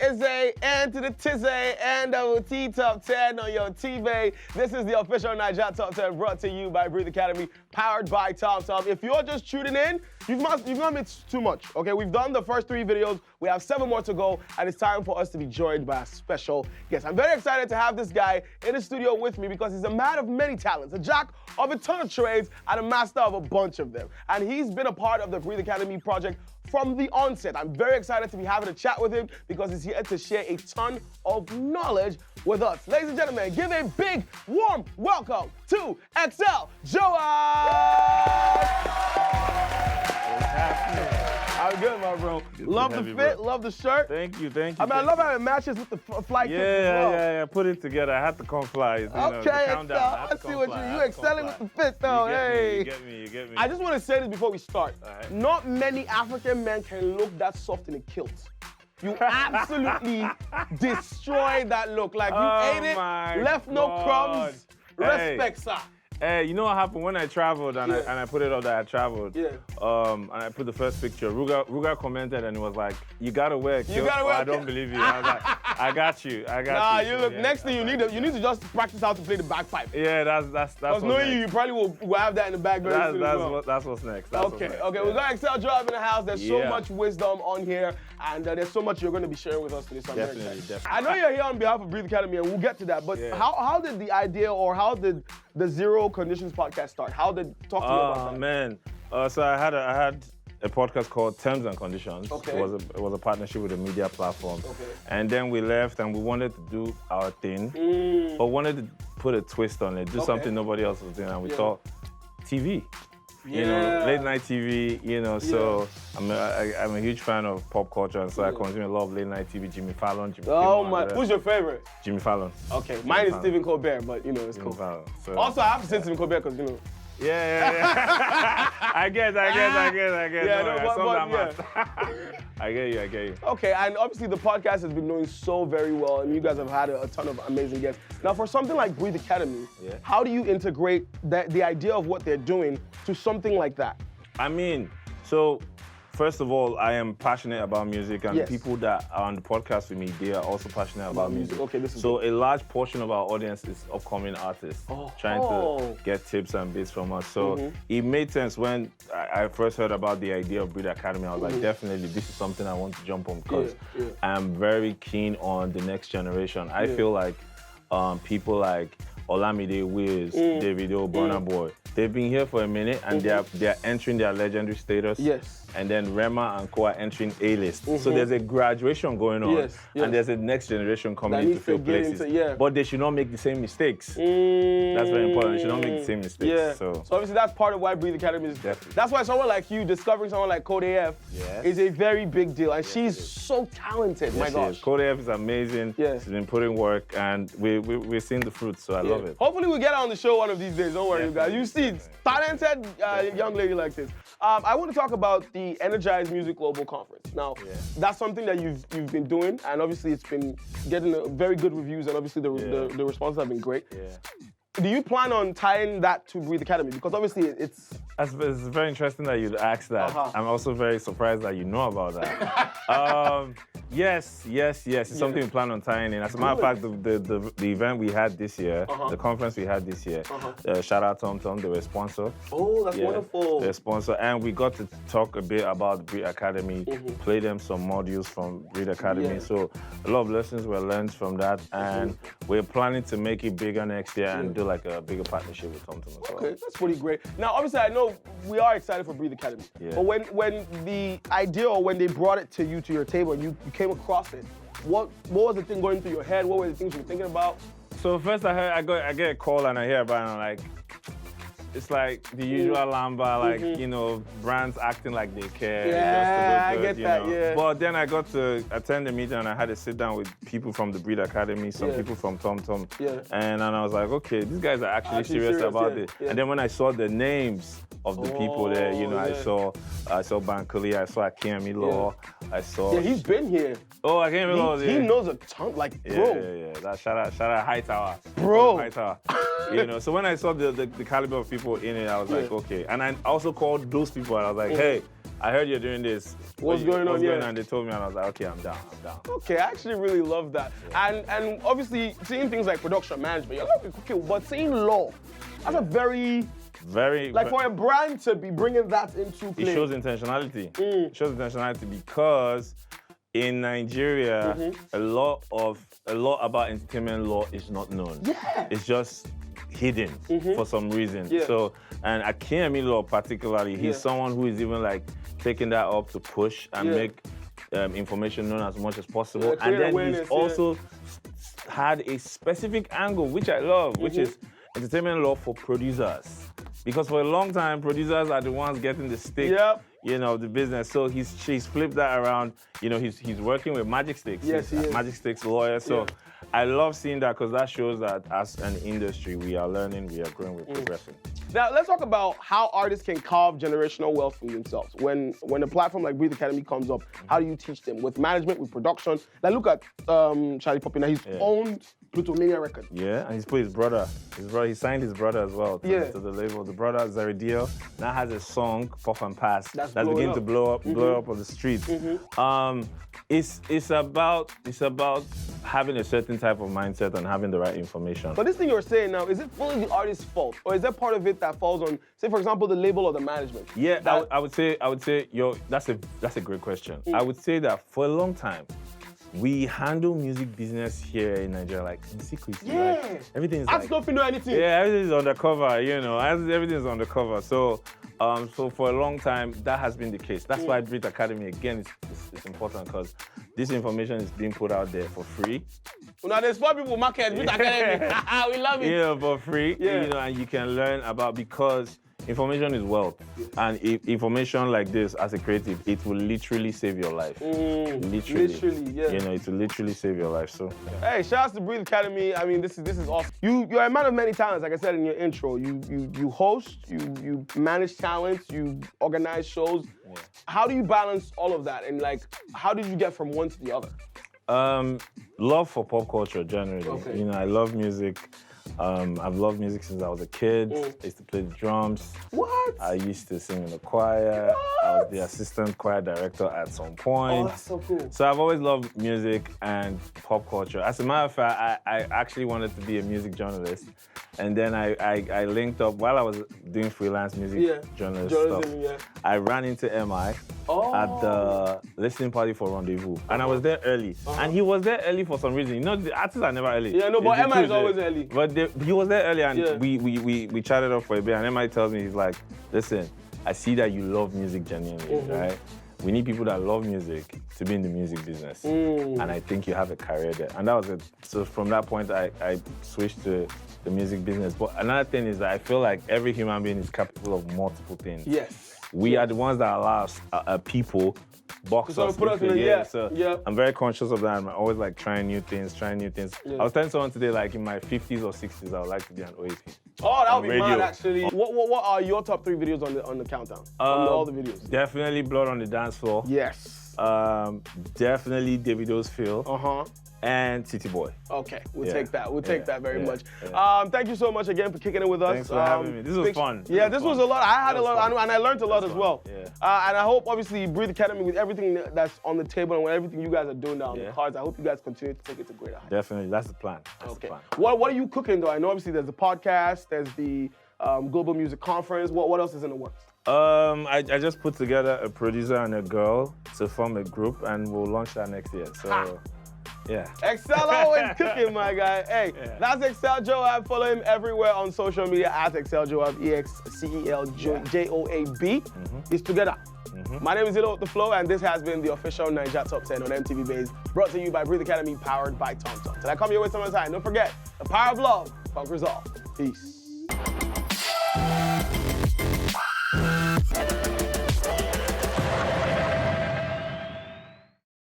Izzy, and to the Tizzy, and the T Top 10 on your TV. This is the official Niger Top 10 brought to you by Breathe Academy, powered by TomTom. If you're just tuning in, you've not missed too much, okay? We've done the first 3 videos. We have 7 more to go, and it's time for us to be joined by a special guest. I'm very excited to have this guy in the studio with me because he's a man of many talents, a jack of a ton of trades, and a master of a bunch of them. And he's been a part of the Breathe Academy project from the onset. I'm very excited to be having a chat with him because he's here to share a ton of knowledge with us. Ladies and gentlemen, give a big, warm welcome to XL Joa! I'm good, my bro. Love the fit, love the shirt. Thank you, thank you. I mean, I love how it matches with the flight kit as well. Yeah, put it together. I had to come fly. Okay, I see what you're excelling with the fit, though. You get me. I just want to say this before we start. Right. Not many African men can look that soft in a kilt. You absolutely destroyed that look. Like, you ate it, left no crumbs. Respect, sir. Hey, you know what happened when I traveled and I put it up that I traveled? Yeah. And I put the first picture. Ruga commented and he was like, "You gotta wear a kilt." I don't believe you. I was like, "I got you. Nah, you look. Next thing you need to just practice how to play the bagpipe. Yeah, that's. Because knowing you probably will have that in the bag very soon as well. That's what's next. Okay. We got XL Joa in the house. There's so much wisdom on here, and there's so much you're going to be sharing with us today. So I'm very excited. Definitely. I know you're here on behalf of Breathe Academy, and we'll get to that. But how did the idea, or how did the Zero Conditions podcast start? Talk to me about that. Oh man, so I had a podcast called Terms and Conditions. Okay. It was a partnership with a media platform. Okay. And then we left and we wanted to do our thing, but wanted to put a twist on it, do something nobody else was doing, and we thought TV. You know, late night TV, so I'm a huge fan of pop culture, and so I consume a lot of late night TV, Jimmy Fallon, who's your favorite? Jimmy Fallon. Okay, mine is Stephen Colbert, but it's Jimmy cool. Fallon, so. Also, I have to say Stephen Colbert because, Yeah. I get. I get you. Okay, and obviously the podcast has been doing so very well, and you guys have had a ton of amazing guests. Now, for something like Breathe Academy, how do you integrate the idea of what they're doing to something like that? I mean, so first of all, I am passionate about music, and people that are on the podcast with me, they are also passionate about music. Okay, this is so a large portion of our audience is upcoming artists trying to get tips and bits from us. So it made sense when I first heard about the idea of Breathe Academy. I was like, definitely, this is something I want to jump on because I'm very keen on the next generation. I feel like people like Olamide, Wiz, Davido, Burna Boy, they've been here for a minute and they're entering their legendary status. Yes. And then Rema and Co are entering A-list. So there's a graduation going on, and there's a next generation coming in to fill places. But they should not make the same mistakes. That's very important. They should not make the same mistakes. So obviously that's part of why Breathe Academy is. Definitely. That's why someone like you discovering someone like Code AF is a very big deal, and she's so talented. My gosh. Code AF is amazing. She's been putting work, and we're seeing the fruits. So I love it. Hopefully we get her on the show one of these days. Don't worry, you guys. You see, talented young lady like this. I want to talk about the Energize Music Global Conference. Now, that's something that you've been doing, and obviously it's been getting very good reviews, and obviously the responses have been great. Do you plan on tying that to Breathe Academy? Because obviously it's very interesting that you'd ask that. I'm also very surprised that you know about that. Yes. It's something we plan on tying in. As a matter of fact, the event we had this year, the conference we had this year, shout out TomTom, they were a sponsor. Oh, that's wonderful. They're a sponsor, and we got to talk a bit about Breathe Academy, play them some modules from Breathe Academy. So a lot of lessons were learned from that, and we're planning to make it bigger next year and do like a bigger partnership with TomTom as well. Okay, that's pretty great. Now, obviously, I know we are excited for Breathe Academy. But when the idea, or when they brought it to your table, and you came across it, what was the thing going through your head? What were the things you were thinking about? So first I get a call and I hear about it, and I'm like, it's like the usual lamba, like, brands acting like they care. Yeah, I get that. But then I got to attend the meeting and I had to sit down with people from the Breathe Academy, some people from TomTom. And I was like, okay, these guys are actually serious about it. And then when I saw the names of the people there, I saw Bankole, I saw Akemi Law, I saw... Yeah, he's been here. Oh, Akemi Law, He knows a ton, like, bro. Yeah. That, shout out Hightower. Bro. Hightower. So when I saw the caliber of people in it, I was like, okay. And I also called those people and I was like, hey, I heard you're doing this. What's going on? Yeah. And they told me, and I was like, okay, I'm down. Okay, I actually really love that. Yeah. And obviously, seeing things like production management, you're like, okay, but seeing law, that's a very, like for a brand to be bringing that into play. It shows intentionality. It shows intentionality because in Nigeria, a lot about entertainment law is not known. Yeah. It's just hidden for some reason. Yeah. So, and Akinyemi Law particularly, he's someone who is even like taking that up to push and make information known as much as possible. And then he's also had a specific angle, which I love, which is entertainment law for producers. Because for a long time, producers are the ones getting the stick, you know, the business. So she's flipped that around. You know, he's working with Magic Sticks. Yes, he is. Magic Sticks lawyer. So I love seeing that because that shows that as an industry, we are learning, we are growing, we're progressing. Now, let's talk about how artists can carve generational wealth for themselves. When a platform like Breathe Academy comes up, how do you teach them? With management, with production? Now, look at Charlie Poppy. Now, he's owned Plutomania Records. Yeah, and he's put his brother, he signed his brother as well to the label. The brother, Zaridio, now has a song, Puff and Pass, that's beginning to blow up on the streets. It's about having a certain type of mindset and having the right information. But this thing you're saying now, is it fully the artist's fault? Or is there part of it that falls on, say for example, the label or the management? Yeah, I would say, that's a great question. I would say that for a long time, we handle music business here in Nigeria like in secret. Yeah. Like, everything's ask if you know anything. Yeah, everything's undercover, you know. Everything's undercover. So for a long time, that has been the case. That's why Breathe Academy, again, is important because this information is being put out there for free. Well, now there's 4 people market Breathe Academy. We love it. Yeah, for free. Yeah. You know, and you can learn about because information is wealth. And information like this, as a creative, it will literally save your life. Literally, yeah. You know, it will literally save your life. So, hey, shout out to Breathe Academy. I mean, this is awesome. You're a man of many talents, like I said in your intro. You host, you manage talents, you organize shows. Yeah. How do you balance all of that? And like, how did you get from one to the other? Love for pop culture generally. Okay. You know, I love music. I've loved music since I was a kid. I used to play the drums. What? I used to sing in the choir. What? I was the assistant choir director at some point. Oh, that's so cool. So I've always loved music and pop culture. As a matter of fact, I actually wanted to be a music journalist. And then I linked up, while I was doing freelance music journalist stuff, I ran into MI at the listening party for Rendezvous. And I was there early. And he was there early for some reason. You know, the artists are never early. Yeah, no, but MI is always early. But he was there early and we chatted up for a bit. And MI tells me, he's like, listen, I see that you love music genuinely, right? We need people that love music to be in the music business. And I think you have a career there. And that was it. So from that point, I switched to the music business. But another thing is that I feel like every human being is capable of multiple things. Yes. We are the ones that allow people box us. So I'm very conscious of that. I'm always like trying new things. I was telling someone today, like in my 50s or 60s, I would like to be an OAP. Oh, that would be mad, actually. What are your top 3 videos on the countdown? On all the videos. Definitely Blood on the Dance Floor. Yes. Definitely Davido's Feel. And City Boy. Okay, we'll take that. We'll take that very much. Thank you so much again for kicking it with us. Thanks for having me. This was fun. Yeah, this was a lot. I had a lot, and I learned a lot as well. And I hope, obviously, Breathe Academy, with everything that's on the table and with everything you guys are doing down the cards, I hope you guys continue to take it to greater heights. Definitely, that's the plan. That's the plan. What are you cooking though? I know obviously there's the podcast, there's the Global Music Conference. What else is in the works? I just put together a producer and a girl to form a group, and we'll launch that next year. So. Yeah. Excel always cooking, my guy. Hey, that's Excel Joab. Follow him everywhere on social media at Excel Joab, EXCEL It's together. My name is Zillow with the Flow, and this has been the official Naija Top 10 on MTV Base, brought to you by Breathe Academy, powered by TomTom. Till I come your way some other time, don't forget, the power of love conquers all. Peace.